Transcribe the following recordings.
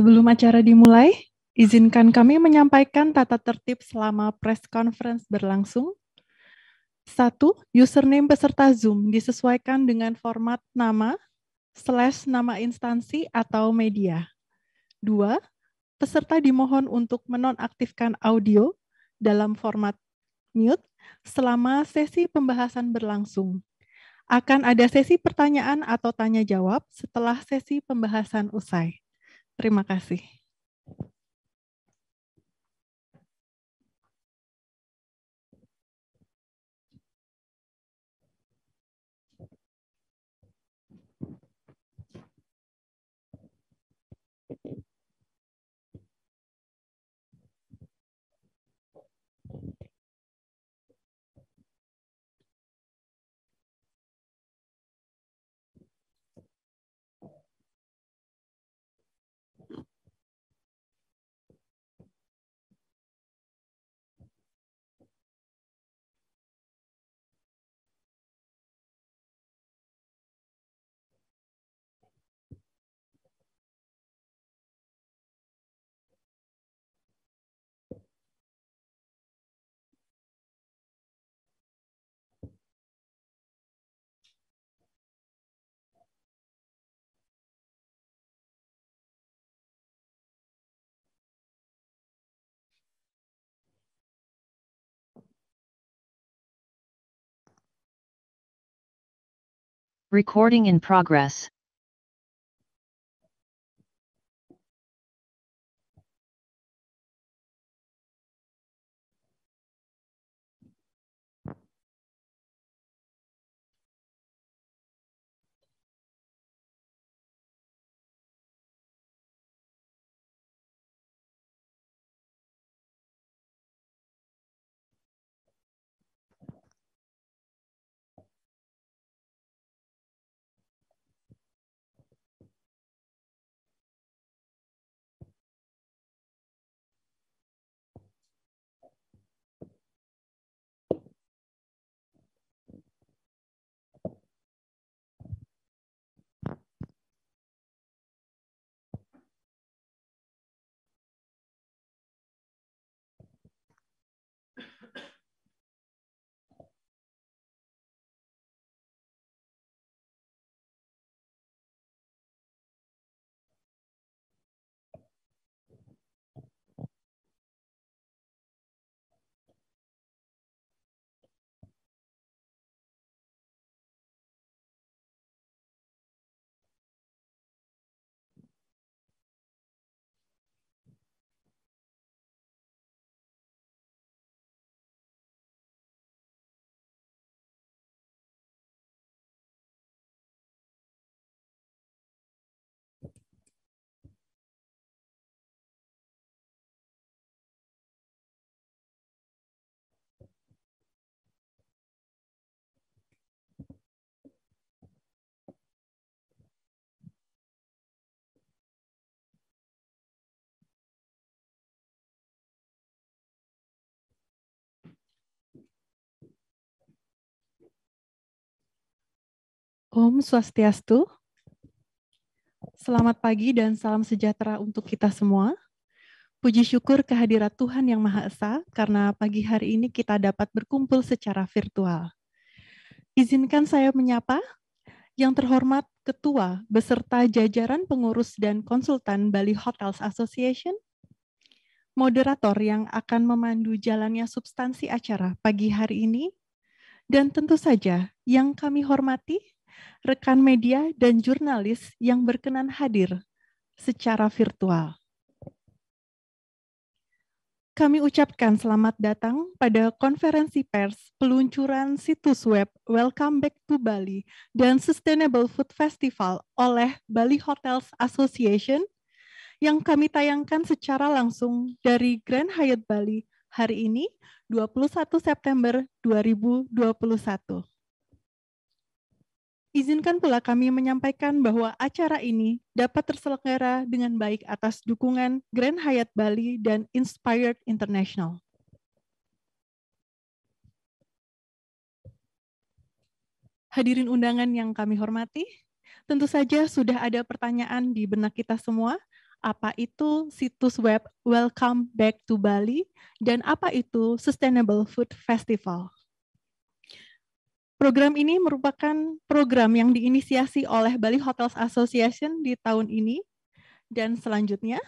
Sebelum acara dimulai, izinkan kami menyampaikan tata tertib selama press conference berlangsung. 1. Username peserta Zoom disesuaikan dengan format nama, /nama instansi atau media. 2. Peserta dimohon untuk menonaktifkan audio dalam format mute selama sesi pembahasan berlangsung. Akan ada sesi pertanyaan atau tanya jawab setelah sesi pembahasan usai. Terima kasih. Recording in progress. Om Swastiastu. Selamat pagi dan salam sejahtera untuk kita semua. Puji syukur kehadirat Tuhan Yang Maha Esa karena pagi hari ini kita dapat berkumpul secara virtual. Izinkan saya menyapa yang terhormat Ketua beserta jajaran pengurus dan konsultan Bali Hotels Association, moderator yang akan memandu jalannya substansi acara pagi hari ini, dan tentu saja yang kami hormati rekan media dan jurnalis yang berkenan hadir secara virtual. Kami ucapkan selamat datang pada konferensi pers peluncuran situs web Welcome Back to Bali dan Sustainable Food Festival oleh Bali Hotels Association yang kami tayangkan secara langsung dari Grand Hyatt Bali hari ini 21 September 2021. Izinkan pula kami menyampaikan bahwa acara ini dapat terselenggara dengan baik atas dukungan Grand Hyatt Bali dan Inspired International. Hadirin undangan yang kami hormati, tentu saja sudah ada pertanyaan di benak kita semua apa itu situs web Welcome Back to Bali, dan apa itu Sustainable Food Festival. Program ini merupakan program yang diinisiasi oleh Bali Hotels Association di tahun ini, dan selanjutnya,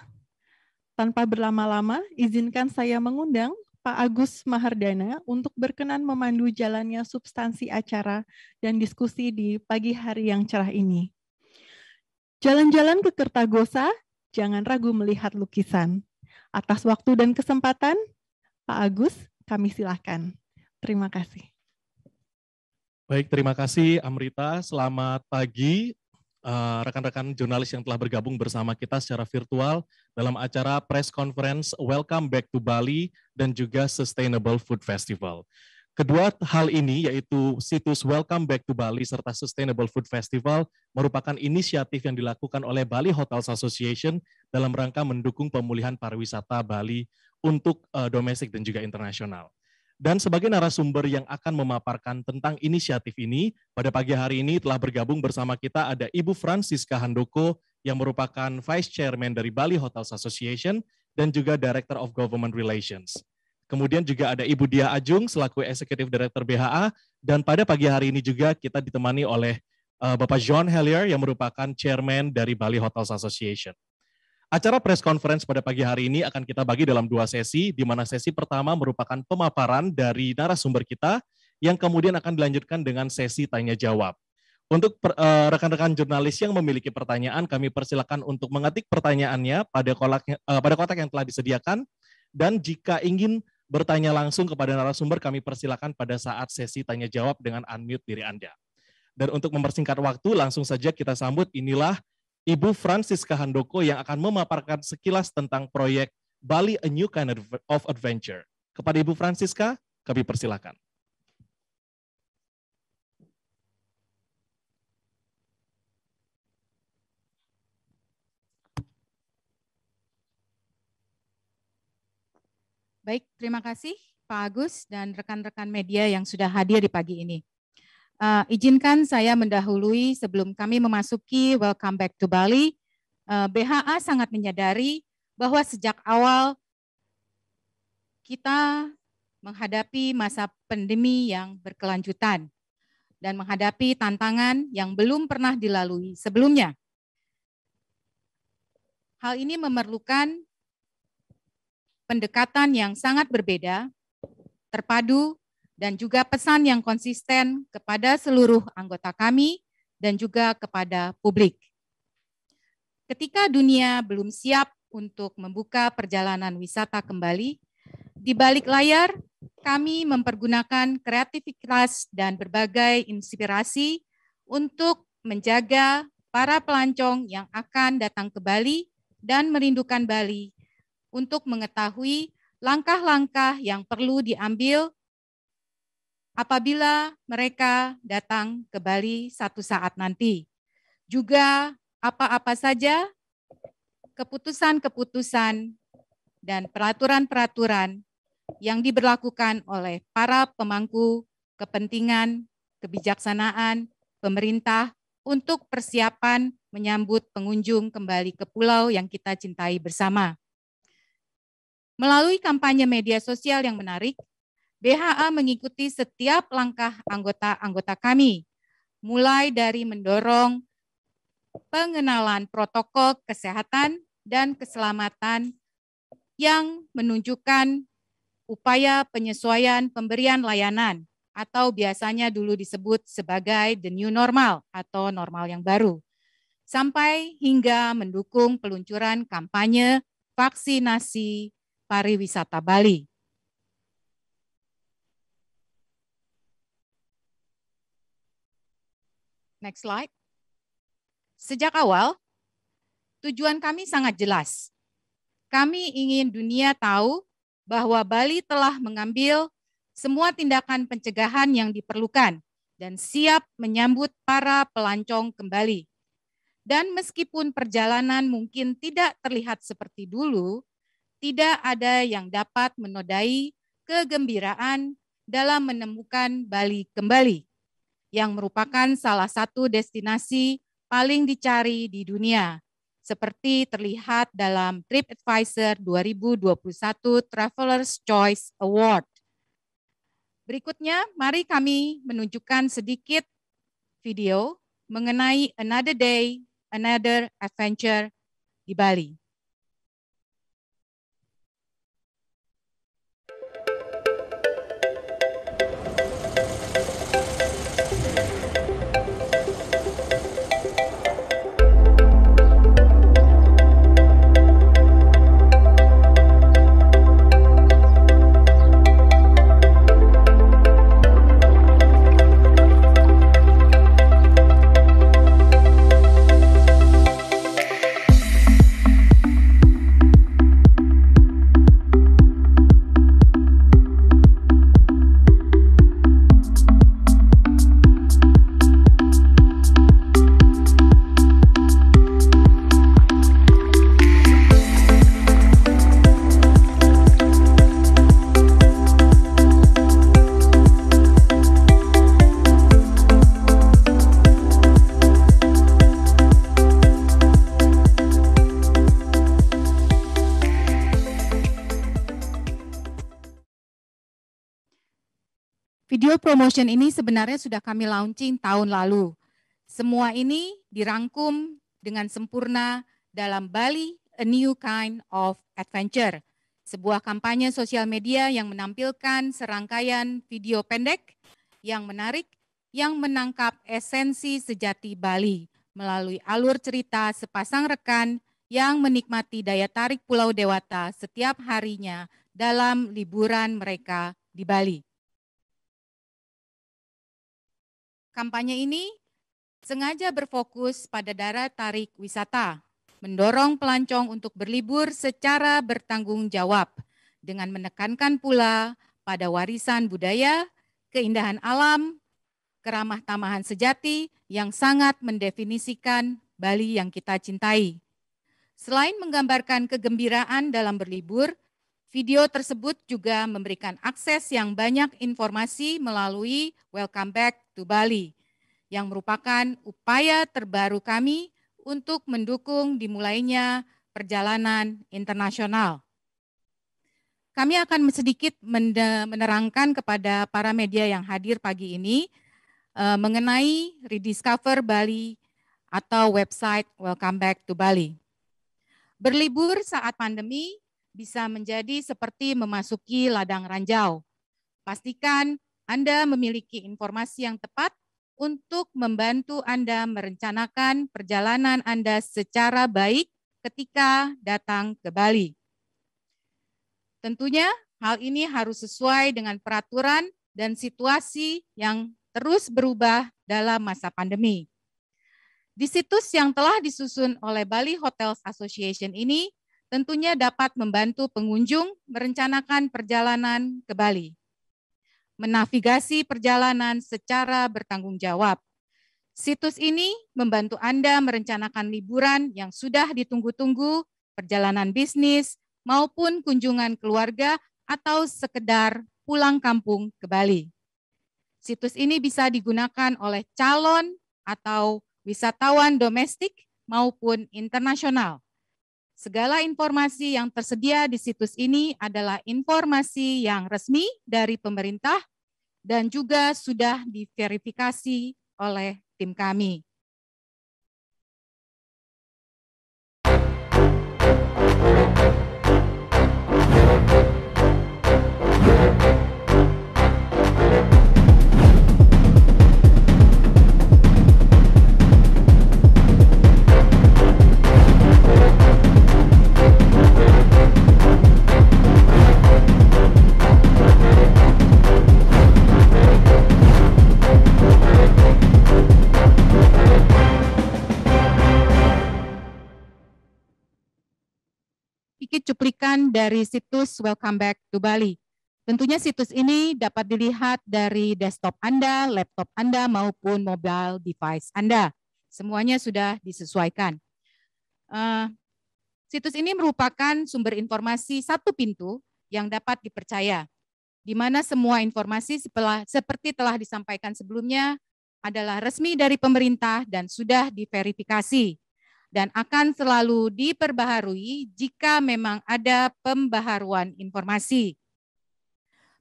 tanpa berlama-lama, izinkan saya mengundang Pak Agus Mahardana untuk berkenan memandu jalannya substansi acara dan diskusi di pagi hari yang cerah ini. Jalan-jalan ke Kertagosa, jangan ragu melihat lukisan. Atas waktu dan kesempatan, Pak Agus, kami silakan. Terima kasih. Baik, terima kasih Amrita. Selamat pagi rekan-rekan jurnalis yang telah bergabung bersama kita secara virtual dalam acara press conference Welcome Back to Bali dan juga Sustainable Food Festival. Kedua hal ini yaitu situs Welcome Back to Bali serta Sustainable Food Festival merupakan inisiatif yang dilakukan oleh Bali Hotels Association dalam rangka mendukung pemulihan pariwisata Bali untuk domestik dan juga internasional. Dan sebagai narasumber yang akan memaparkan tentang inisiatif ini, pada pagi hari ini telah bergabung bersama kita ada Ibu Francisca Handoko yang merupakan Vice Chairman dari Bali Hotels Association dan juga Director of Government Relations. Kemudian juga ada Ibu Dia Ajung selaku Executive Director BHA, dan pada pagi hari ini juga kita ditemani oleh Bapak John Hellier yang merupakan Chairman dari Bali Hotels Association. Acara press conference pada pagi hari ini akan kita bagi dalam 2 sesi, di mana sesi pertama merupakan pemaparan dari narasumber kita, yang kemudian akan dilanjutkan dengan sesi tanya jawab. Untuk rekan-rekan jurnalis yang memiliki pertanyaan, kami persilakan untuk mengetik pertanyaannya pada kotak yang telah disediakan, dan jika ingin bertanya langsung kepada narasumber, kami persilakan pada saat sesi tanya jawab dengan unmute diri Anda. Dan untuk mempersingkat waktu, langsung saja kita sambut, inilah Ibu Francisca Handoko yang akan memaparkan sekilas tentang proyek Bali A New Kind of Adventure. Kepada Ibu Francisca, kami persilakan. Baik, terima kasih Pak Agus dan rekan-rekan media yang sudah hadir di pagi ini. Izinkan saya mendahului sebelum kami memasuki Welcome Back to Bali. BHA sangat menyadari bahwa sejak awal kita menghadapi masa pandemi yang berkelanjutan dan menghadapi tantangan yang belum pernah dilalui sebelumnya. Hal ini memerlukan pendekatan yang sangat berbeda, terpadu, dan juga pesan yang konsisten kepada seluruh anggota kami dan juga kepada publik. Ketika dunia belum siap untuk membuka perjalanan wisata kembali, di balik layar kami mempergunakan kreativitas dan berbagai inspirasi untuk menjaga para pelancong yang akan datang ke Bali dan merindukan Bali untuk mengetahui langkah-langkah yang perlu diambil apabila mereka datang ke Bali satu saat nanti. Juga apa-apa saja keputusan-keputusan dan peraturan-peraturan yang diberlakukan oleh para pemangku kepentingan, kebijaksanaan, pemerintah untuk persiapan menyambut pengunjung kembali ke pulau yang kita cintai bersama. Melalui kampanye media sosial yang menarik, BHA mengikuti setiap langkah anggota-anggota kami, mulai dari mendorong pengenalan protokol kesehatan dan keselamatan yang menunjukkan upaya penyesuaian pemberian layanan atau biasanya dulu disebut sebagai the new normal atau normal yang baru, sampai hingga mendukung peluncuran kampanye vaksinasi pariwisata Bali. Next slide. Sejak awal, tujuan kami sangat jelas. Kami ingin dunia tahu bahwa Bali telah mengambil semua tindakan pencegahan yang diperlukan dan siap menyambut para pelancong kembali. Dan meskipun perjalanan mungkin tidak terlihat seperti dulu, tidak ada yang dapat menodai kegembiraan dalam menemukan Bali kembali, yang merupakan salah satu destinasi paling dicari di dunia, seperti terlihat dalam TripAdvisor 2021 Traveler's Choice Award. Berikutnya, mari kami menunjukkan sedikit video mengenai Another Day, Another Adventure di Bali. Video promotion ini sebenarnya sudah kami launching tahun lalu. Semua ini dirangkum dengan sempurna dalam Bali, A New Kind of Adventure, sebuah kampanye sosial media yang menampilkan serangkaian video pendek yang menarik, yang menangkap esensi sejati Bali melalui alur cerita sepasang rekan yang menikmati daya tarik Pulau Dewata setiap harinya dalam liburan mereka di Bali. Kampanye ini sengaja berfokus pada daya tarik wisata, mendorong pelancong untuk berlibur secara bertanggung jawab, dengan menekankan pula pada warisan budaya, keindahan alam, keramah tamahan sejati yang sangat mendefinisikan Bali yang kita cintai. Selain menggambarkan kegembiraan dalam berlibur, video tersebut juga memberikan akses yang banyak informasi melalui Welcome Back to Bali, yang merupakan upaya terbaru kami untuk mendukung dimulainya perjalanan internasional. Kami akan sedikit menerangkan kepada para media yang hadir pagi ini mengenai Rediscover Bali atau website Welcome Back to Bali. Berlibur saat pandemi bisa menjadi seperti memasuki ladang ranjau. Pastikan Anda memiliki informasi yang tepat untuk membantu Anda merencanakan perjalanan Anda secara baik ketika datang ke Bali. Tentunya hal ini harus sesuai dengan peraturan dan situasi yang terus berubah dalam masa pandemi. Di situs yang telah disusun oleh Bali Hotels Association ini tentunya dapat membantu pengunjung merencanakan perjalanan ke Bali, menavigasi perjalanan secara bertanggung jawab. Situs ini membantu Anda merencanakan liburan yang sudah ditunggu-tunggu, perjalanan bisnis, maupun kunjungan keluarga atau sekedar pulang kampung ke Bali. Situs ini bisa digunakan oleh calon atau wisatawan domestik maupun internasional. Segala informasi yang tersedia di situs ini adalah informasi yang resmi dari pemerintah dan juga sudah diverifikasi oleh tim kami. Sedikit cuplikan dari situs Welcome Back to Bali. Tentunya situs ini dapat dilihat dari desktop Anda, laptop Anda, maupun mobile device Anda. Semuanya sudah disesuaikan. Situs ini merupakan sumber informasi satu pintu yang dapat dipercaya, di mana semua informasi seperti telah disampaikan sebelumnya adalah resmi dari pemerintah dan sudah diverifikasi. dan akan selalu diperbaharui jika memang ada pembaharuan informasi.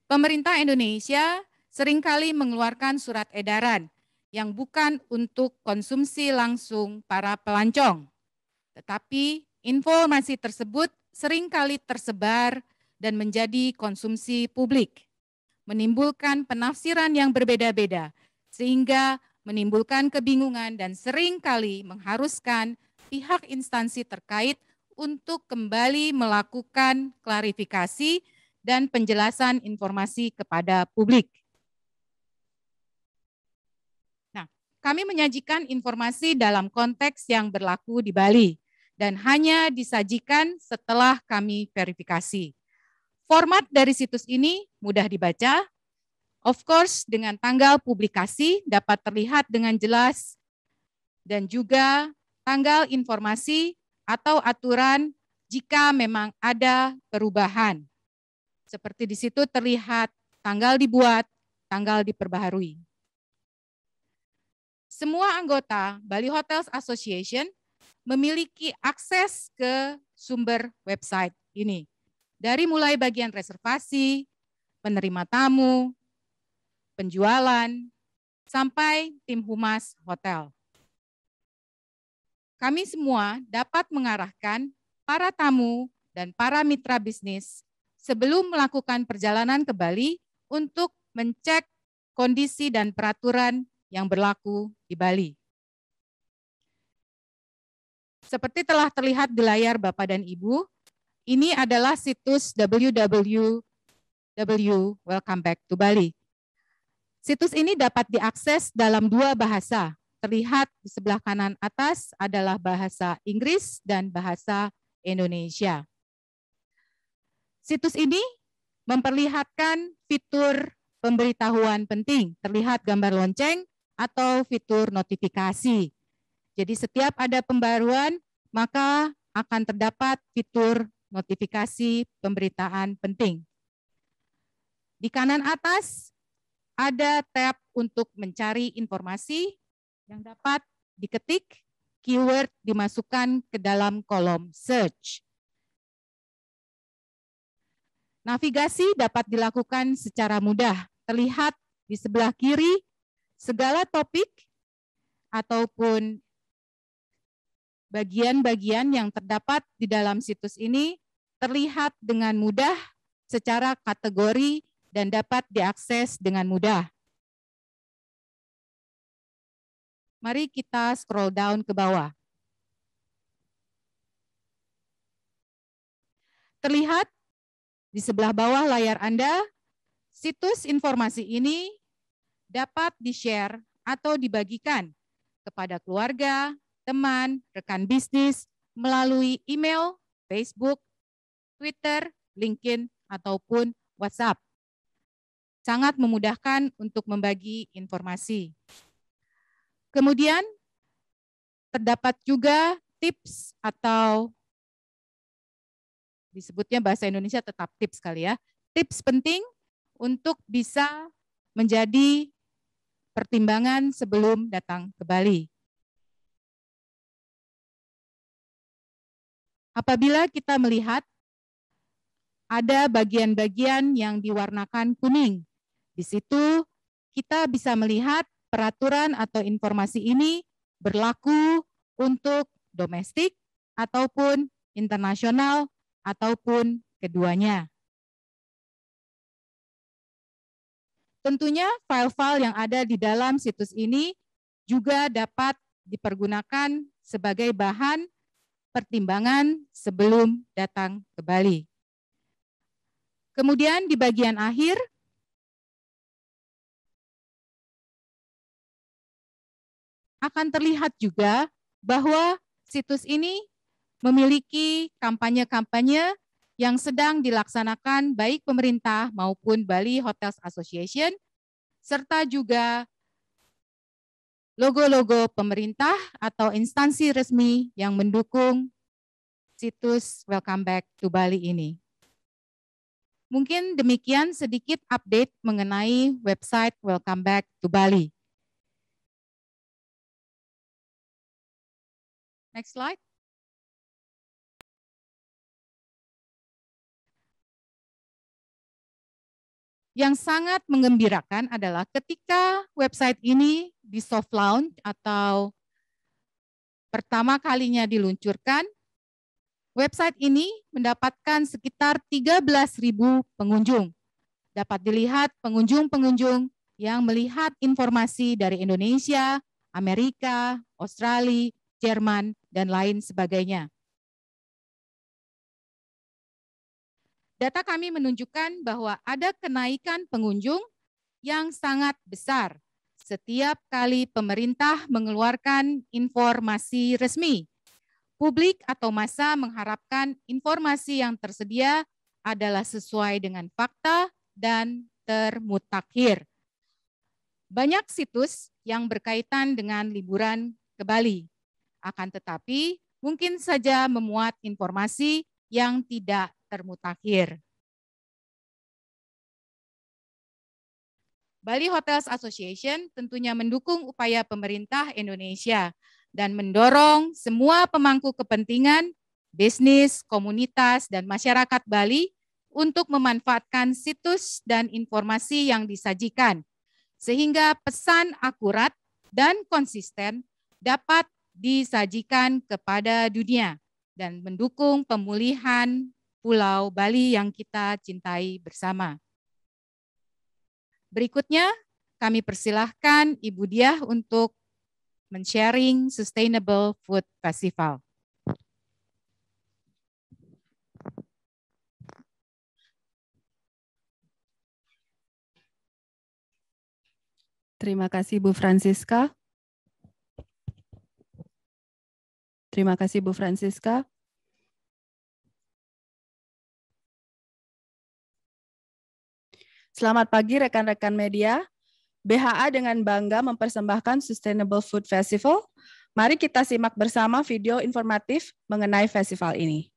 Pemerintah Indonesia seringkali mengeluarkan surat edaran yang bukan untuk konsumsi langsung para pelancong, tetapi informasi tersebut seringkali tersebar dan menjadi konsumsi publik, menimbulkan penafsiran yang berbeda-beda, sehingga menimbulkan kebingungan dan seringkali mengharuskan pihak instansi terkait untuk kembali melakukan klarifikasi dan penjelasan informasi kepada publik. Nah, kami menyajikan informasi dalam konteks yang berlaku di Bali dan hanya disajikan setelah kami verifikasi. Format dari situs ini mudah dibaca. Of course, dengan tanggal publikasi dapat terlihat dengan jelas dan juga tanggal informasi atau aturan jika memang ada perubahan. Seperti di situ terlihat tanggal dibuat, tanggal diperbaharui. Semua anggota Bali Hotels Association memiliki akses ke sumber website ini. Dari mulai bagian reservasi, penerima tamu, penjualan, sampai tim humas hotel. Kami semua dapat mengarahkan para tamu dan para mitra bisnis sebelum melakukan perjalanan ke Bali untuk mencek kondisi dan peraturan yang berlaku di Bali. Seperti telah terlihat di layar Bapak dan Ibu, ini adalah situs www.welcome back to Bali. Situs ini dapat diakses dalam 2 bahasa. Terlihat di sebelah kanan atas adalah bahasa Inggris dan bahasa Indonesia. Situs ini memperlihatkan fitur pemberitahuan penting, terlihat gambar lonceng atau fitur notifikasi. Jadi setiap ada pembaruan, maka akan terdapat fitur notifikasi pemberitaan penting. Di kanan atas ada tab untuk mencari informasi yang dapat diketik, keyword dimasukkan ke dalam kolom search. Navigasi dapat dilakukan secara mudah. Terlihat di sebelah kiri segala topik ataupun bagian-bagian yang terdapat di dalam situs ini terlihat dengan mudah secara kategori dan dapat diakses dengan mudah. Mari kita scroll down ke bawah. Terlihat di sebelah bawah layar Anda, situs informasi ini dapat di-share atau dibagikan kepada keluarga, teman, rekan bisnis melalui email, Facebook, Twitter, LinkedIn, ataupun WhatsApp. Sangat memudahkan untuk membagi informasi. Kemudian terdapat juga tips atau disebutnya bahasa Indonesia tetap tips kali ya. Tips penting untuk bisa menjadi pertimbangan sebelum datang ke Bali. Apabila kita melihat ada bagian-bagian yang diwarnakan kuning, di situ kita bisa melihat peraturan atau informasi ini berlaku untuk domestik ataupun internasional ataupun keduanya. Tentunya file-file yang ada di dalam situs ini juga dapat dipergunakan sebagai bahan pertimbangan sebelum datang ke Bali. Kemudian di bagian akhir, akan terlihat juga bahwa situs ini memiliki kampanye-kampanye yang sedang dilaksanakan baik pemerintah maupun Bali Hotels Association, serta juga logo-logo pemerintah atau instansi resmi yang mendukung situs Welcome Back to Bali ini. Mungkin demikian sedikit update mengenai website Welcome Back to Bali. Next slide. Yang sangat menggembirakan adalah ketika website ini di soft launch atau pertama kalinya diluncurkan, website ini mendapatkan sekitar 13.000 pengunjung. Dapat dilihat pengunjung-pengunjung yang melihat informasi dari Indonesia, Amerika, Australia, Jerman, dan lain sebagainya. Data kami menunjukkan bahwa ada kenaikan pengunjung yang sangat besar setiap kali pemerintah mengeluarkan informasi resmi. Publik atau massa mengharapkan informasi yang tersedia adalah sesuai dengan fakta dan termutakhir. Banyak situs yang berkaitan dengan liburan ke Bali, akan tetapi mungkin saja memuat informasi yang tidak termutakhir. Bali Hotels Association tentunya mendukung upaya pemerintah Indonesia dan mendorong semua pemangku kepentingan, bisnis, komunitas, dan masyarakat Bali untuk memanfaatkan situs dan informasi yang disajikan, sehingga pesan akurat dan konsisten dapat disajikan kepada dunia dan mendukung pemulihan Pulau Bali yang kita cintai bersama. Berikutnya, kami persilahkan Ibu Diah untuk men-sharing Sustainable Food Festival. Terima kasih Bu Francisca. Terima kasih Bu Francisca. Selamat pagi rekan-rekan media. BHA dengan bangga mempersembahkan Sustainable Food Festival. Mari kita simak bersama video informatif mengenai festival ini.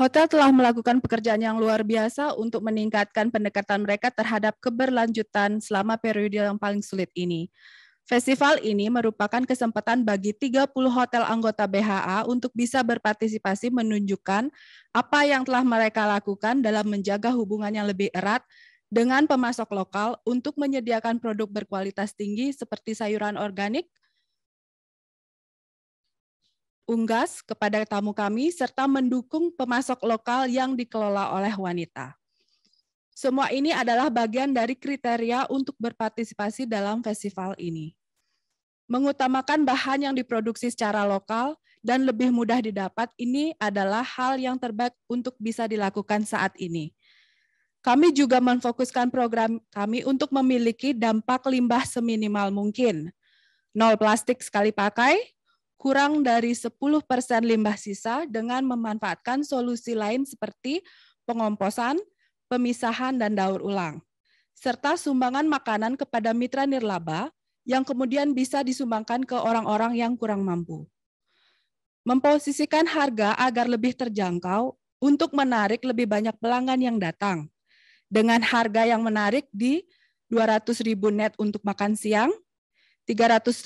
Hotel telah melakukan pekerjaan yang luar biasa untuk meningkatkan pendekatan mereka terhadap keberlanjutan selama periode yang paling sulit ini. Festival ini merupakan kesempatan bagi 30 hotel anggota BHA untuk bisa berpartisipasi menunjukkan apa yang telah mereka lakukan dalam menjaga hubungan yang lebih erat dengan pemasok lokal untuk menyediakan produk berkualitas tinggi seperti sayuran organik, unggas kepada tamu kami, serta mendukung pemasok lokal yang dikelola oleh wanita. Semua ini adalah bagian dari kriteria untuk berpartisipasi dalam festival ini. Mengutamakan bahan yang diproduksi secara lokal dan lebih mudah didapat, ini adalah hal yang terbaik untuk bisa dilakukan saat ini. Kami juga memfokuskan program kami untuk memiliki dampak limbah seminimal mungkin. 0 plastik sekali pakai, kurang dari 10% limbah sisa dengan memanfaatkan solusi lain seperti pengomposan, pemisahan, dan daur ulang, serta sumbangan makanan kepada mitra nirlaba yang kemudian bisa disumbangkan ke orang-orang yang kurang mampu. Memposisikan harga agar lebih terjangkau untuk menarik lebih banyak pelanggan yang datang. Dengan harga yang menarik di 200.000 net untuk makan siang, 350.000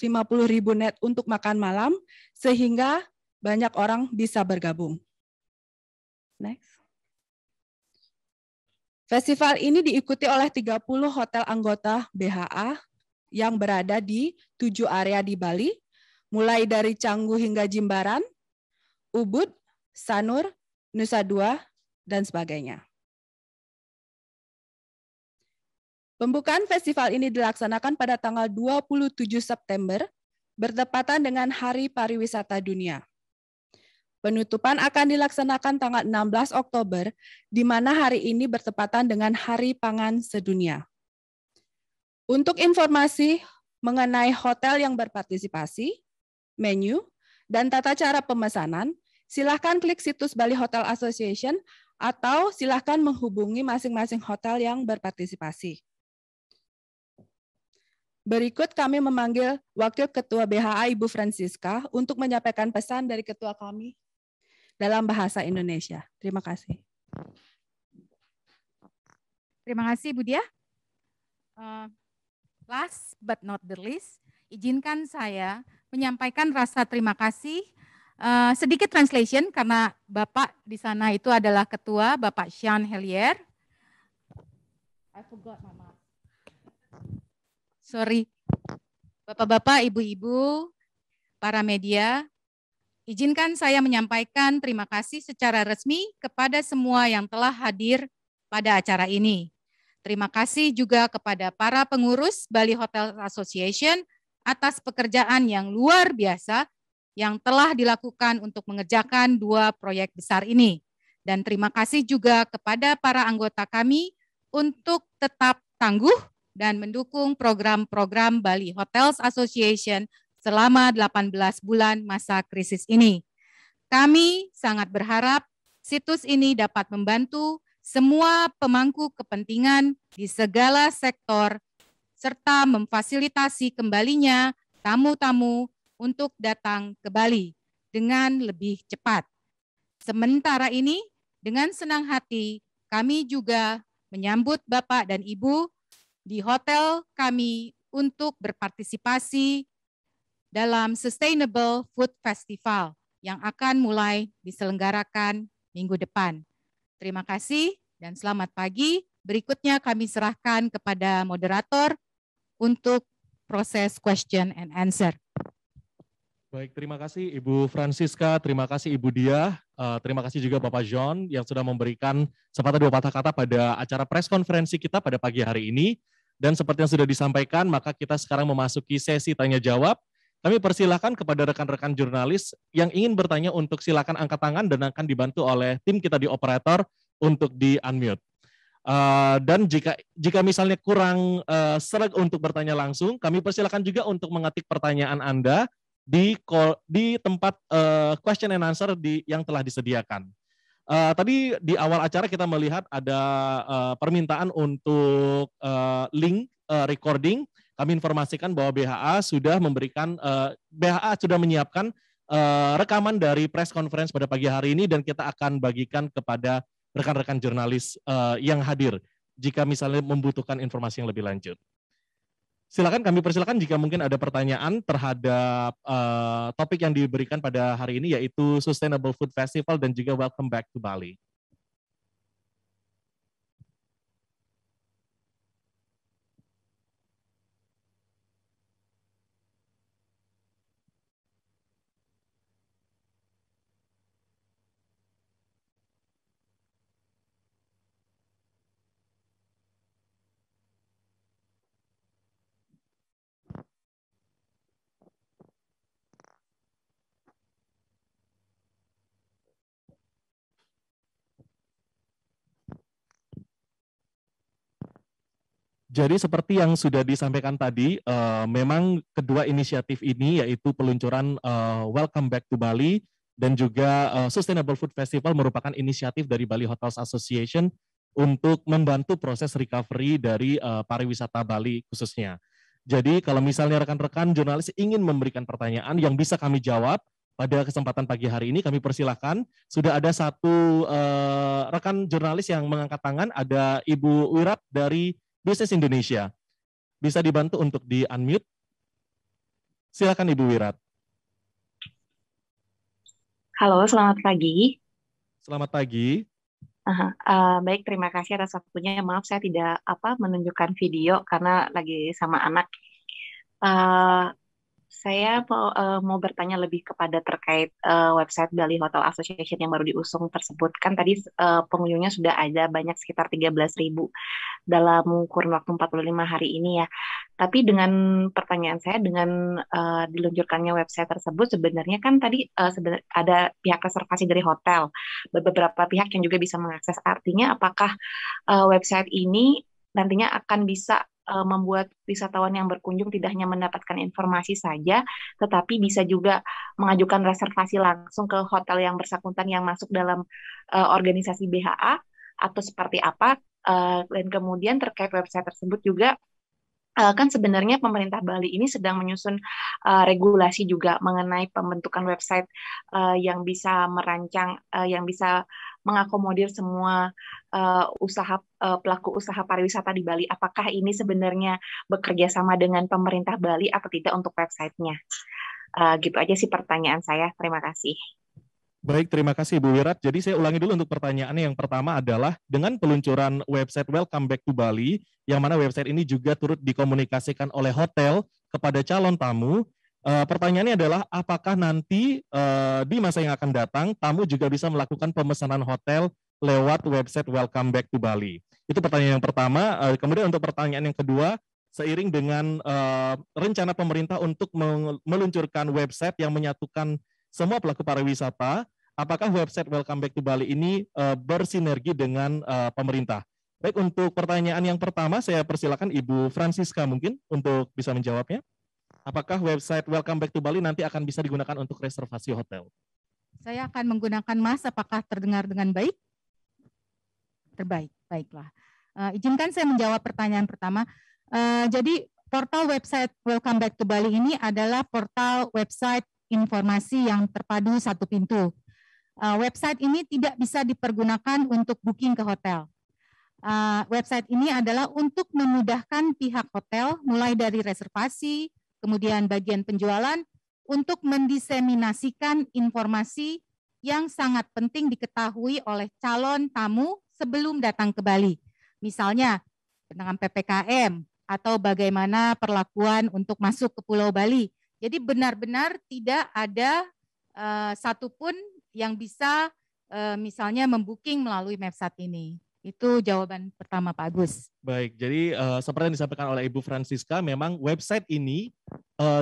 net untuk makan malam, sehingga banyak orang bisa bergabung. Next. Festival ini diikuti oleh 30 hotel anggota BHA yang berada di 7 area di Bali, mulai dari Canggu hingga Jimbaran, Ubud, Sanur, Nusa Dua, dan sebagainya. Pembukaan festival ini dilaksanakan pada tanggal 27 September, bertepatan dengan Hari Pariwisata Dunia. Penutupan akan dilaksanakan tanggal 16 Oktober, di mana hari ini bertepatan dengan Hari Pangan Sedunia. Untuk informasi mengenai hotel yang berpartisipasi, menu, dan tata cara pemesanan, silakan klik situs Bali Hotel Association atau silakan menghubungi masing-masing hotel yang berpartisipasi. Berikut kami memanggil Wakil Ketua BHA Ibu Francisca untuk menyampaikan pesan dari Ketua kami dalam bahasa Indonesia. Terima kasih. Terima kasih Bu Dia. Last but not the least, izinkan saya menyampaikan rasa terima kasih. Sedikit translation karena Bapak di sana itu adalah Ketua Bapak Sean Hellier. I forgot Mama. Sorry. Bapak-bapak, ibu-ibu, para media, izinkan saya menyampaikan terima kasih secara resmi kepada semua yang telah hadir pada acara ini. Terima kasih juga kepada para pengurus Bali Hotel Association atas pekerjaan yang luar biasa yang telah dilakukan untuk mengerjakan 2 proyek besar ini. Dan terima kasih juga kepada para anggota kami untuk tetap tangguh dan mendukung program-program Bali Hotels Association selama 18 bulan masa krisis ini. Kami sangat berharap situs ini dapat membantu semua pemangku kepentingan di segala sektor serta memfasilitasi kembalinya tamu-tamu untuk datang ke Bali dengan lebih cepat. Sementara ini, dengan senang hati kami juga menyambut Bapak dan Ibu di hotel kami untuk berpartisipasi dalam Sustainable Food Festival yang akan mulai diselenggarakan minggu depan. Terima kasih dan selamat pagi. Berikutnya kami serahkan kepada moderator untuk proses question and answer. Baik, terima kasih Ibu Francisca, terima kasih Ibu Dia, terima kasih juga Bapak John yang sudah memberikan sepatah dua patah kata pada acara press konferensi kita pada pagi hari ini. Dan seperti yang sudah disampaikan, maka kita sekarang memasuki sesi tanya jawab. Kami persilahkan kepada rekan-rekan jurnalis yang ingin bertanya untuk silakan angkat tangan dan akan dibantu oleh tim kita di operator untuk di-unmute. Dan jika misalnya kurang sreg untuk bertanya langsung, kami persilahkan juga untuk mengetik pertanyaan Anda di tempat question and answer yang telah disediakan. Tadi di awal acara kita melihat ada permintaan untuk link recording. Kami informasikan bahwa BHA sudah menyiapkan rekaman dari press conference pada pagi hari ini dan kita akan bagikan kepada rekan-rekan jurnalis yang hadir jika misalnya membutuhkan informasi yang lebih lanjut. Silakan, kami persilakan jika mungkin ada pertanyaan terhadap topik yang diberikan pada hari ini, yaitu Sustainable Food Festival dan juga Welcome Back to Bali. Jadi seperti yang sudah disampaikan tadi, memang kedua inisiatif ini yaitu peluncuran Welcome Back to Bali dan juga Sustainable Food Festival merupakan inisiatif dari Bali Hotels Association untuk membantu proses recovery dari pariwisata Bali khususnya. Jadi kalau misalnya rekan-rekan jurnalis ingin memberikan pertanyaan yang bisa kami jawab, pada kesempatan pagi hari ini kami persilahkan, sudah ada satu rekan jurnalis yang mengangkat tangan, ada Ibu Wirat dari Business Indonesia. Bisa dibantu untuk di-unmute? Silakan Ibu Wirat. Halo, selamat pagi. Selamat pagi. Baik, terima kasih atas waktunya. Maaf saya tidak menunjukkan video karena lagi sama anak. Saya mau bertanya lebih kepada terkait website Bali Hotel Association yang baru diusung tersebut. Kan tadi pengunjungnya sudah ada banyak sekitar 13.000 dalam kurun waktu 45 hari ini ya. Tapi dengan pertanyaan saya, dengan diluncurkannya website tersebut, sebenarnya kan tadi ada pihak reservasi dari hotel, beberapa pihak yang juga bisa mengakses. Artinya apakah website ini nantinya akan bisa membuat wisatawan yang berkunjung tidak hanya mendapatkan informasi saja, tetapi bisa juga mengajukan reservasi langsung ke hotel yang bersangkutan yang masuk dalam organisasi BHA atau seperti apa? Dan kemudian terkait website tersebut juga, kan sebenarnya pemerintah Bali ini sedang menyusun regulasi juga mengenai pembentukan website yang bisa merancang, yang bisa mengakomodir semua pelaku usaha pariwisata di Bali. Apakah ini sebenarnya bekerja sama dengan pemerintah Bali atau tidak untuk websitenya? Gitu aja sih pertanyaan saya. Terima kasih. Baik, terima kasih Bu Wirat. Jadi saya ulangi dulu untuk pertanyaannya. Yang pertama adalah dengan peluncuran website Welcome Back to Bali, yang mana website ini juga turut dikomunikasikan oleh hotel kepada calon tamu. Pertanyaannya adalah apakah nanti di masa yang akan datang tamu juga bisa melakukan pemesanan hotel lewat website Welcome Back to Bali. Itu pertanyaan yang pertama. Kemudian untuk pertanyaan yang kedua, seiring dengan rencana pemerintah untuk meluncurkan website yang menyatukan semua pelaku pariwisata, apakah website Welcome Back to Bali ini bersinergi dengan pemerintah? Baik, untuk pertanyaan yang pertama saya persilakan Ibu Francisca mungkin untuk bisa menjawabnya. Apakah website Welcome Back to Bali nanti akan bisa digunakan untuk reservasi hotel? Saya akan menggunakan Mas, apakah terdengar dengan baik? Terbaik, baiklah. Izinkan saya menjawab pertanyaan pertama. Jadi portal website Welcome Back to Bali ini adalah portal website informasi yang terpadu satu pintu. Website ini tidak bisa dipergunakan untuk booking ke hotel. Website ini adalah untuk memudahkan pihak hotel mulai dari reservasi, kemudian bagian penjualan, untuk mendiseminasikan informasi yang sangat penting diketahui oleh calon tamu sebelum datang ke Bali. Misalnya tentang PPKM atau bagaimana perlakuan untuk masuk ke Pulau Bali. Jadi benar-benar tidak ada satupun yang bisa misalnya membooking melalui website ini. Itu jawaban pertama Pak Agus. Baik, jadi seperti yang disampaikan oleh Ibu Francisca, memang website ini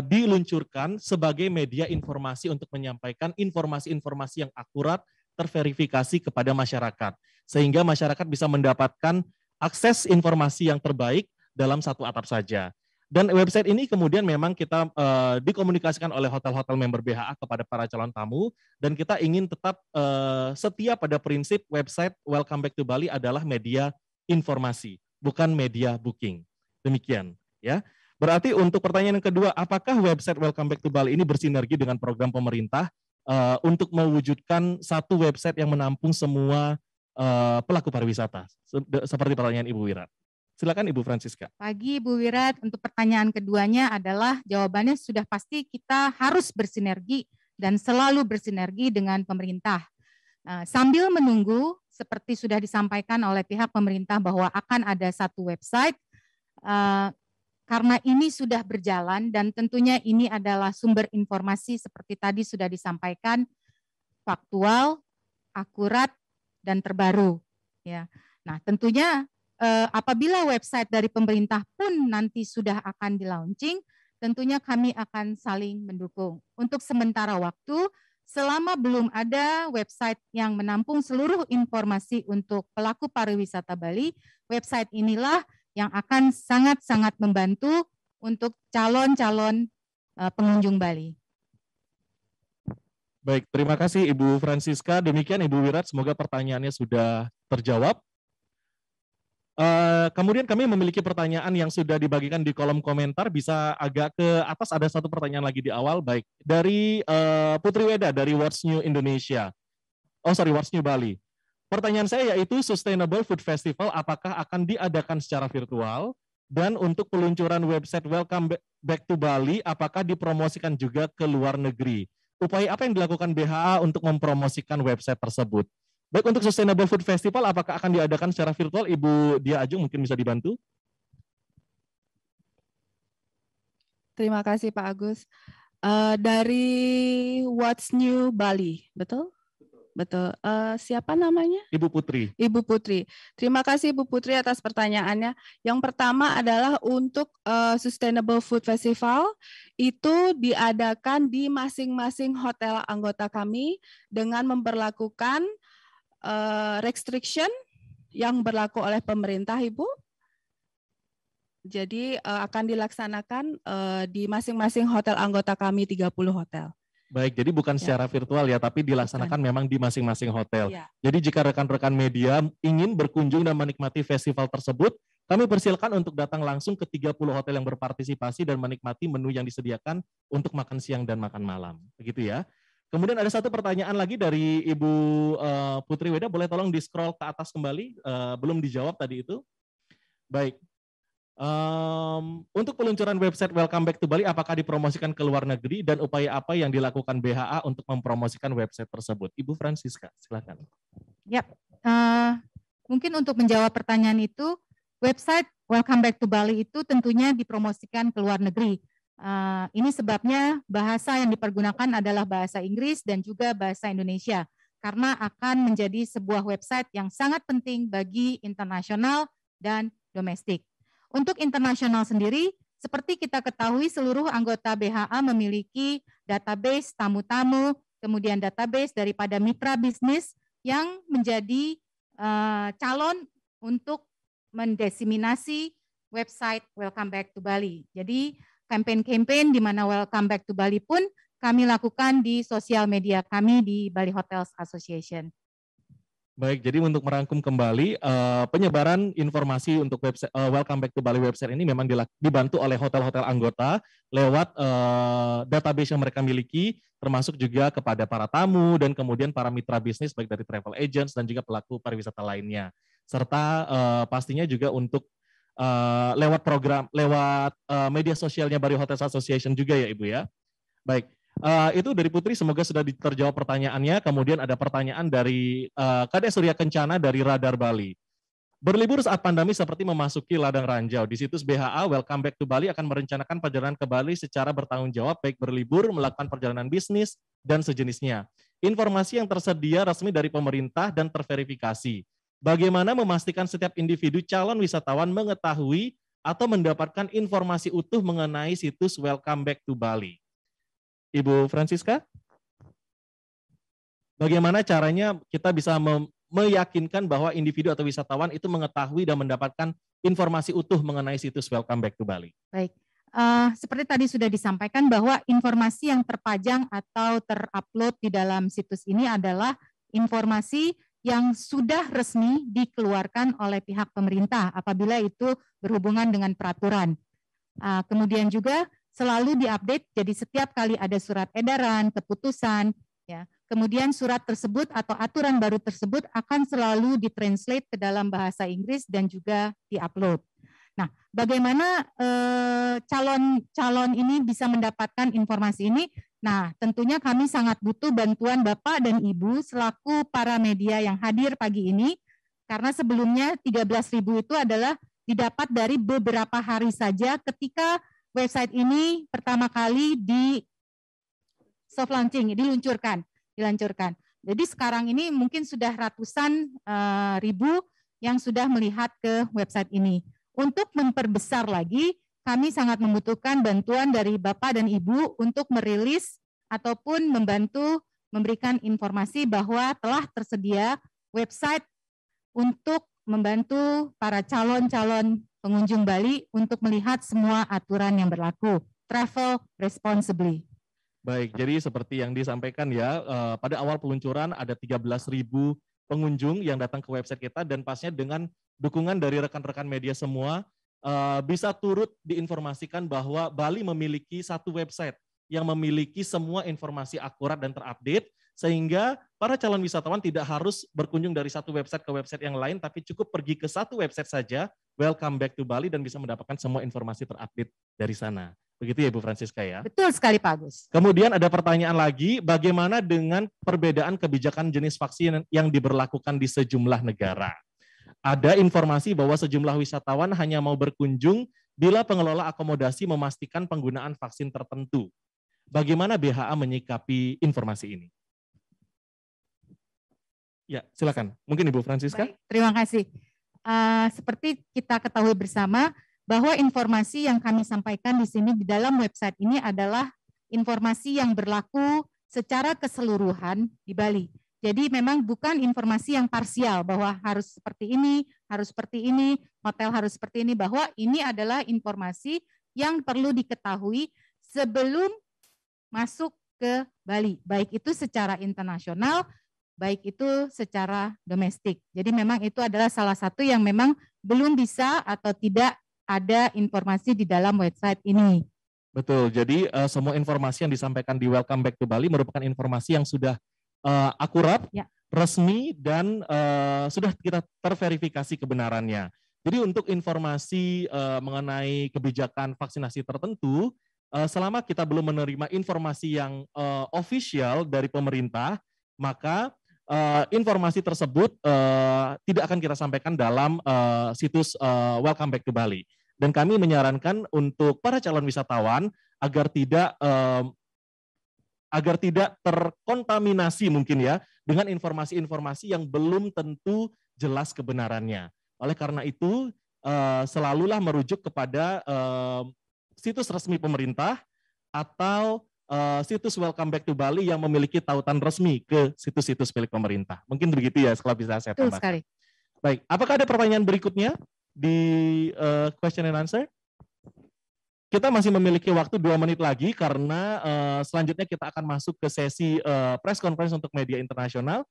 diluncurkan sebagai media informasi untuk menyampaikan informasi-informasi yang akurat, terverifikasi kepada masyarakat. Sehingga masyarakat bisa mendapatkan akses informasi yang terbaik dalam satu atap saja. Dan website ini kemudian memang kita dikomunikasikan oleh hotel-hotel member BHA kepada para calon tamu, dan kita ingin tetap setia pada prinsip website Welcome Back to Bali adalah media informasi, bukan media booking. Demikian, ya. Berarti untuk pertanyaan yang kedua, apakah website Welcome Back to Bali ini bersinergi dengan program pemerintah untuk mewujudkan satu website yang menampung semua pelaku pariwisata? Seperti pertanyaan Ibu Wirat. Silakan Ibu Francisca. Pagi Ibu Wirat, untuk pertanyaan keduanya adalah jawabannya sudah pasti kita harus bersinergi dan selalu bersinergi dengan pemerintah. Sambil menunggu, seperti sudah disampaikan oleh pihak pemerintah bahwa akan ada satu website, karena ini sudah berjalan dan tentunya ini adalah sumber informasi seperti tadi sudah disampaikan, faktual, akurat, dan terbaru. Ya. Nah, tentunya apabila website dari pemerintah pun nanti sudah akan di-launching, tentunya kami akan saling mendukung. Untuk sementara waktu, selama belum ada website yang menampung seluruh informasi untuk pelaku pariwisata Bali, website inilah yang akan sangat-sangat membantu untuk calon-calon pengunjung Bali. Baik, terima kasih Ibu Francisca. Demikian Ibu Wirat, semoga pertanyaannya sudah terjawab. Kemudian kami memiliki pertanyaan yang sudah dibagikan di kolom komentar, bisa agak ke atas, ada satu pertanyaan lagi di awal. Baik, dari Putri Weda dari What's New Indonesia. What's New Bali. Pertanyaan saya yaitu Sustainable Food Festival apakah akan diadakan secara virtual? Dan untuk peluncuran website Welcome Back to Bali, apakah dipromosikan juga ke luar negeri? Upaya apa yang dilakukan BHA untuk mempromosikan website tersebut? Baik, untuk Sustainable Food Festival, apakah akan diadakan secara virtual? Ibu Dia Ajung mungkin bisa dibantu. Terima kasih Pak Agus. Dari What's New Bali, betul? Betul. Siapa namanya? Ibu Putri. Ibu Putri. Terima kasih Ibu Putri atas pertanyaannya. Yang pertama adalah untuk Sustainable Food Festival itu diadakan di masing-masing hotel anggota kami dengan memperlakukan restriction yang berlaku oleh pemerintah, Ibu. Jadi akan dilaksanakan di masing-masing hotel anggota kami, 30 hotel. Baik, jadi bukan secara virtual ya, tapi dilaksanakan memang di masing-masing hotel. Ya. Jadi jika rekan-rekan media ingin berkunjung dan menikmati festival tersebut, kami persilakan untuk datang langsung ke 30 hotel yang berpartisipasi dan menikmati menu yang disediakan untuk makan siang dan makan malam. Begitu ya. Kemudian ada satu pertanyaan lagi dari Ibu Putri Weda, boleh tolong di-scroll ke atas kembali, belum dijawab tadi itu. Baik. Untuk peluncuran website Welcome Back to Bali, apakah dipromosikan ke luar negeri dan upaya apa yang dilakukan BHA untuk mempromosikan website tersebut? Ibu Francisca, silakan. Yap, mungkin untuk menjawab pertanyaan itu, website Welcome Back to Bali itu tentunya dipromosikan ke luar negeri. Ini sebabnya bahasa yang dipergunakan adalah bahasa Inggris dan juga bahasa Indonesia, karena akan menjadi sebuah website yang sangat penting bagi internasional dan domestik. Untuk internasional sendiri, seperti kita ketahui seluruh anggota BHA memiliki database tamu-tamu, kemudian database daripada mitra bisnis yang menjadi calon untuk mendesiminasi website Welcome Back to Bali. Jadi campaign-campaign di mana Welcome Back to Bali pun kami lakukan di sosial media kami di Bali Hotels Association. Baik, jadi untuk merangkum kembali, penyebaran informasi untuk website Welcome Back to Bali website ini memang dibantu oleh hotel-hotel anggota lewat database yang mereka miliki, termasuk juga kepada para tamu dan kemudian para mitra bisnis baik dari travel agents dan juga pelaku pariwisata lainnya. Serta pastinya juga untuk lewat program, lewat media sosialnya Bali Hotels Association juga ya Ibu ya. Baik. Itu dari Putri, semoga sudah terjawab pertanyaannya. Kemudian ada pertanyaan dari Kade Surya Kencana dari Radar Bali. Berlibur saat pandemi seperti memasuki ladang ranjau. Di situs BHA, Welcome Back to Bali akan merencanakan perjalanan ke Bali secara bertanggung jawab, baik berlibur, melakukan perjalanan bisnis, dan sejenisnya. Informasi yang tersedia resmi dari pemerintah dan terverifikasi. Bagaimana memastikan setiap individu calon wisatawan mengetahui atau mendapatkan informasi utuh mengenai situs Welcome Back to Bali? Ibu Francisca, bagaimana caranya kita bisa meyakinkan bahwa individu atau wisatawan itu mengetahui dan mendapatkan informasi utuh mengenai situs Welcome Back to Bali? Baik, seperti tadi sudah disampaikan bahwa informasi yang terpajang atau terupload di dalam situs ini adalah informasi yang sudah resmi dikeluarkan oleh pihak pemerintah apabila itu berhubungan dengan peraturan. Kemudian juga selalu diupdate, jadi setiap kali ada surat edaran, keputusan, ya, kemudian surat tersebut atau aturan baru tersebut akan selalu ditranslate ke dalam bahasa Inggris dan juga diupload. Nah, bagaimana calon ini bisa mendapatkan informasi ini? Nah, tentunya kami sangat butuh bantuan Bapak dan Ibu selaku para media yang hadir pagi ini, karena sebelumnya 13.000 itu adalah didapat dari beberapa hari saja ketika website ini pertama kali di soft launching, diluncurkan. Jadi sekarang ini mungkin sudah ratusan ribu yang sudah melihat ke website ini. Untuk memperbesar lagi, kami sangat membutuhkan bantuan dari Bapak dan Ibu untuk merilis ataupun membantu memberikan informasi bahwa telah tersedia website untuk membantu para calon-calon pengunjung Bali untuk melihat semua aturan yang berlaku. Travel responsibly. Baik, jadi seperti yang disampaikan ya, pada awal peluncuran ada 13.000 pengunjung yang datang ke website kita, dan pastinya dengan dukungan dari rekan-rekan media semua, bisa turut diinformasikan bahwa Bali memiliki satu website yang memiliki semua informasi akurat dan terupdate, sehingga para calon wisatawan tidak harus berkunjung dari satu website ke website yang lain, tapi cukup pergi ke satu website saja, Welcome Back to Bali, dan bisa mendapatkan semua informasi terupdate dari sana. Begitu ya Ibu Francisca ya? Betul sekali Pak Agus. Kemudian ada pertanyaan lagi, bagaimana dengan perbedaan kebijakan jenis vaksin yang diberlakukan di sejumlah negara? Ada informasi bahwa sejumlah wisatawan hanya mau berkunjung bila pengelola akomodasi memastikan penggunaan vaksin tertentu. Bagaimana BHA menyikapi informasi ini? Ya, silakan. Mungkin Ibu Francisca. Baik, terima kasih. Seperti kita ketahui bersama bahwa informasi yang kami sampaikan di sini di dalam website ini adalah informasi yang berlaku secara keseluruhan di Bali. Jadi memang bukan informasi yang parsial bahwa harus seperti ini, hotel harus seperti ini, bahwa ini adalah informasi yang perlu diketahui sebelum masuk ke Bali, baik itu secara internasional, baik itu secara domestik. Jadi memang itu adalah salah satu yang memang belum bisa atau tidak ada informasi di dalam website ini. Betul, jadi semua informasi yang disampaikan di Welcome Back to Bali merupakan informasi yang sudah akurat, ya, resmi, dan sudah kita terverifikasi kebenarannya. Jadi untuk informasi mengenai kebijakan vaksinasi tertentu, selama kita belum menerima informasi yang official dari pemerintah, maka informasi tersebut tidak akan kita sampaikan dalam situs Welcome Back to Bali. Dan kami menyarankan untuk para calon wisatawan agar tidak terkontaminasi mungkin ya dengan informasi-informasi yang belum tentu jelas kebenarannya. Oleh karena itu, selalulah merujuk kepada situs resmi pemerintah atau situs Welcome Back to Bali yang memiliki tautan resmi ke situs-situs milik pemerintah. Mungkin begitu ya, kalau bisa saya tambahkan. Sekali. Baik, apakah ada pertanyaan berikutnya di question and answer? Kita masih memiliki waktu 2 menit lagi karena selanjutnya kita akan masuk ke sesi press conference untuk media internasional.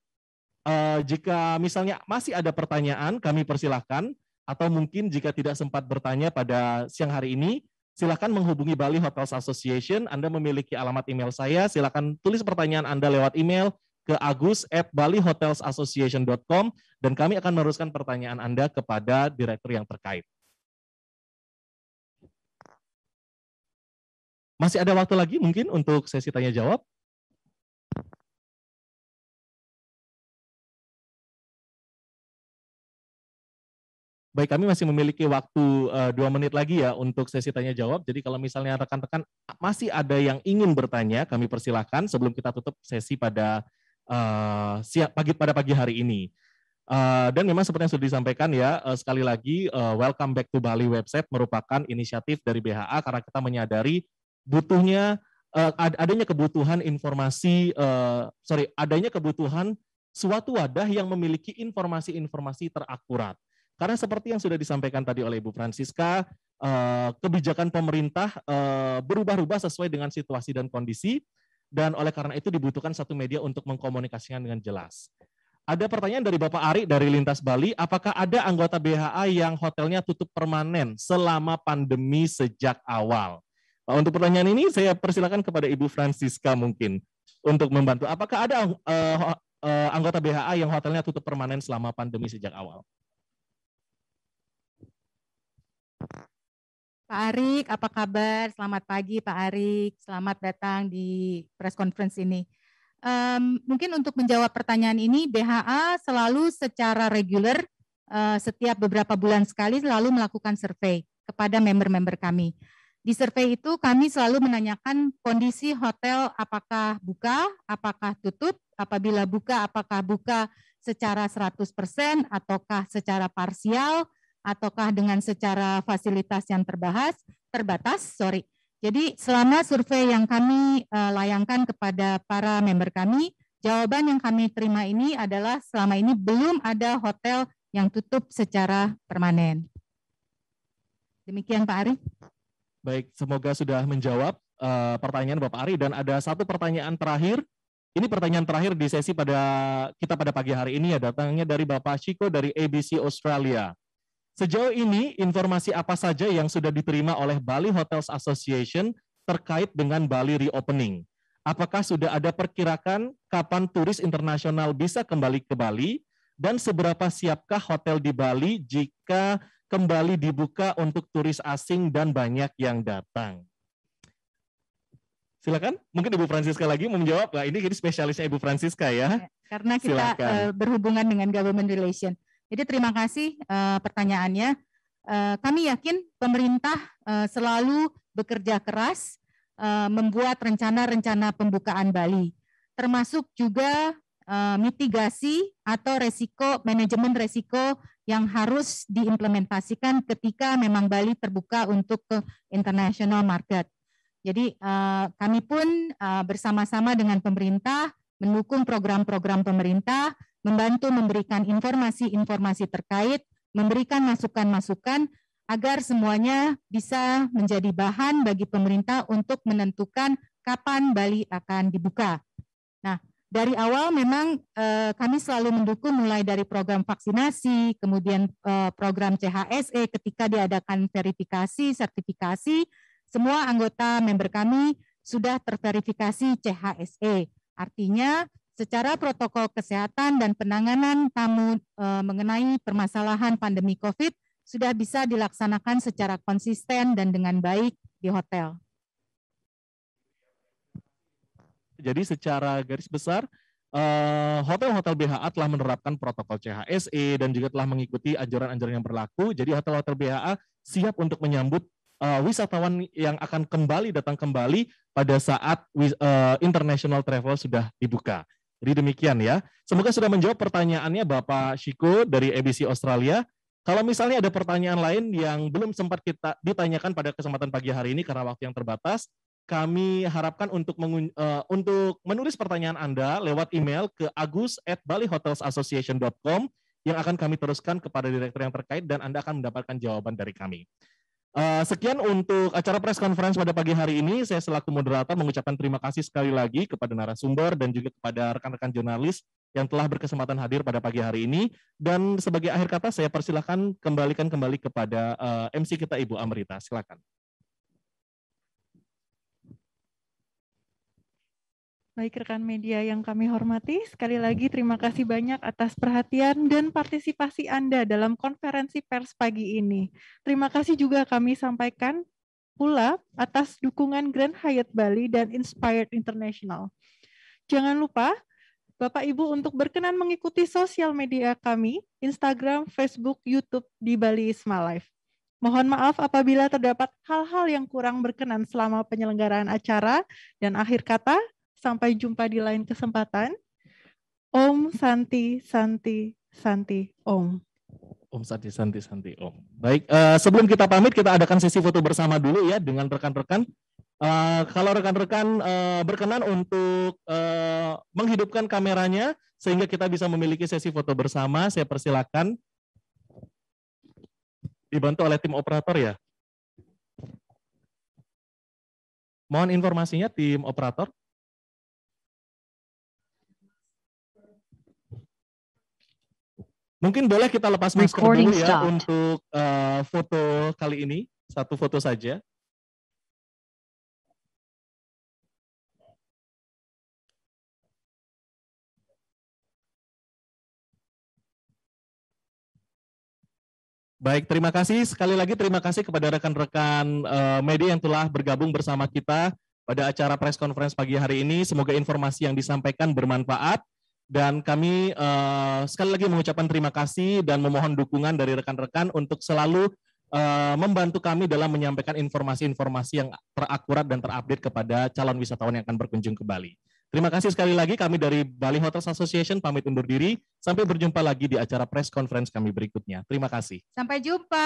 Jika misalnya masih ada pertanyaan, kami persilahkan, atau mungkin jika tidak sempat bertanya pada siang hari ini, silakan menghubungi Bali Hotels Association. Anda memiliki alamat email saya, silakan tulis pertanyaan Anda lewat email ke agus@balihotelsassociation.com, dan kami akan meneruskan pertanyaan Anda kepada direktur yang terkait. Masih ada waktu lagi mungkin untuk sesi tanya jawab? Baik, kami masih memiliki waktu 2 menit lagi ya untuk sesi tanya jawab. Jadi kalau misalnya rekan-rekan masih ada yang ingin bertanya, kami persilahkan sebelum kita tutup sesi pada pagi hari ini. Dan memang seperti yang sudah disampaikan ya, sekali lagi Welcome Back to Bali website merupakan inisiatif dari BHA karena kita menyadari adanya kebutuhan informasi, adanya kebutuhan suatu wadah yang memiliki informasi-informasi terakurat. Karena seperti yang sudah disampaikan tadi oleh Ibu Francisca, kebijakan pemerintah berubah-ubah sesuai dengan situasi dan kondisi, dan oleh karena itu dibutuhkan satu media untuk mengkomunikasikan dengan jelas. Ada pertanyaan dari Bapak Ari dari Lintas Bali, apakah ada anggota BHA yang hotelnya tutup permanen selama pandemi sejak awal? Untuk pertanyaan ini saya persilakan kepada Ibu Francisca mungkin untuk membantu. Apakah ada anggota BHA yang hotelnya tutup permanen selama pandemi sejak awal? Pak Arik, apa kabar? Selamat pagi Pak Arik, selamat datang di press conference ini. Mungkin untuk menjawab pertanyaan ini, BHA selalu secara reguler setiap beberapa bulan sekali selalu melakukan survei kepada member-member kami. Di survei itu kami selalu menanyakan kondisi hotel apakah buka, apakah tutup, apabila buka apakah buka secara 100% ataukah secara parsial, ataukah dengan secara fasilitas yang terbatas. Jadi selama survei yang kami layangkan kepada para member kami, jawaban yang kami terima ini adalah selama ini belum ada hotel yang tutup secara permanen. Demikian Pak Ari. Baik, semoga sudah menjawab pertanyaan Bapak Ari, dan ada satu pertanyaan terakhir Ini pertanyaan terakhir di sesi kita pada pagi hari ini ya, datangnya dari Bapak Shiko dari ABC Australia. Sejauh ini informasi apa saja yang sudah diterima oleh Bali Hotels Association terkait dengan Bali reopening? Apakah sudah ada perkirakan kapan turis internasional bisa kembali ke Bali? Dan seberapa siapkah hotel di Bali jika kembali dibuka untuk turis asing dan banyak yang datang? Silakan, mungkin Ibu Francisca lagi mau menjawab. Nah, ini spesialisnya Ibu Francisca ya. Karena kita berhubungan dengan government relation. Jadi terima kasih pertanyaannya. Kami yakin pemerintah selalu bekerja keras membuat rencana-rencana pembukaan Bali, termasuk juga mitigasi atau manajemen resiko yang harus diimplementasikan ketika memang Bali terbuka untuk ke international market. Jadi kami pun bersama-sama dengan pemerintah mendukung program-program pemerintah, membantu memberikan informasi-informasi terkait, memberikan masukan-masukan agar semuanya bisa menjadi bahan bagi pemerintah untuk menentukan kapan Bali akan dibuka. Nah, dari awal memang kami selalu mendukung mulai dari program vaksinasi, kemudian program CHSE ketika diadakan verifikasi, sertifikasi, semua anggota member kami sudah terverifikasi CHSE. Artinya secara protokol kesehatan dan penanganan tamu mengenai permasalahan pandemi COVID sudah bisa dilaksanakan secara konsisten dan dengan baik di hotel. Jadi secara garis besar, hotel-hotel BHA telah menerapkan protokol CHSE dan juga telah mengikuti anjuran-anjuran yang berlaku. Jadi hotel-hotel BHA siap untuk menyambut wisatawan yang akan datang kembali pada saat international travel sudah dibuka. Jadi demikian ya. Semoga sudah menjawab pertanyaannya Bapak Shiko dari ABC Australia. Kalau misalnya ada pertanyaan lain yang belum sempat kita ditanyakan pada kesempatan pagi hari ini karena waktu yang terbatas, kami harapkan untuk menulis pertanyaan Anda lewat email ke agus@balihotelsAssociation.com yang akan kami teruskan kepada direktur yang terkait dan Anda akan mendapatkan jawaban dari kami. Sekian untuk acara press conference pada pagi hari ini. Saya selaku moderator mengucapkan terima kasih sekali lagi kepada narasumber dan juga kepada rekan-rekan jurnalis yang telah berkesempatan hadir pada pagi hari ini. Dan sebagai akhir kata saya persilahkan kembalikan kembali kepada MC kita Ibu Amrita. Silakan. Baik rekan media yang kami hormati, sekali lagi terima kasih banyak atas perhatian dan partisipasi Anda dalam konferensi pers pagi ini. Terima kasih juga kami sampaikan pula atas dukungan Grand Hyatt Bali dan Inspired International. Jangan lupa Bapak Ibu untuk berkenan mengikuti sosial media kami, Instagram, Facebook, YouTube di Bali is My Life. Mohon maaf apabila terdapat hal-hal yang kurang berkenan selama penyelenggaraan acara, dan akhir kata, sampai jumpa di lain kesempatan. Om Santi Santi Santi Om. Om Santi Santi Santi Om. Baik, sebelum kita pamit kita adakan sesi foto bersama dulu ya dengan rekan-rekan. Kalau rekan-rekan berkenan untuk menghidupkan kameranya sehingga kita bisa memiliki sesi foto bersama, saya persilakan. Dibantu oleh tim operator ya. Mohon informasinya tim operator. Mungkin boleh kita lepas masker dulu ya untuk foto kali ini. Satu foto saja. Baik, terima kasih. Sekali lagi terima kasih kepada rekan-rekan media yang telah bergabung bersama kita pada acara press conference pagi hari ini. Semoga informasi yang disampaikan bermanfaat. Dan kami sekali lagi mengucapkan terima kasih dan memohon dukungan dari rekan-rekan untuk selalu membantu kami dalam menyampaikan informasi-informasi yang terakurat dan terupdate kepada calon wisatawan yang akan berkunjung ke Bali. Terima kasih sekali lagi, kami dari Bali Hotels Association pamit undur diri. Sampai berjumpa lagi di acara press conference kami berikutnya. Terima kasih. Sampai jumpa.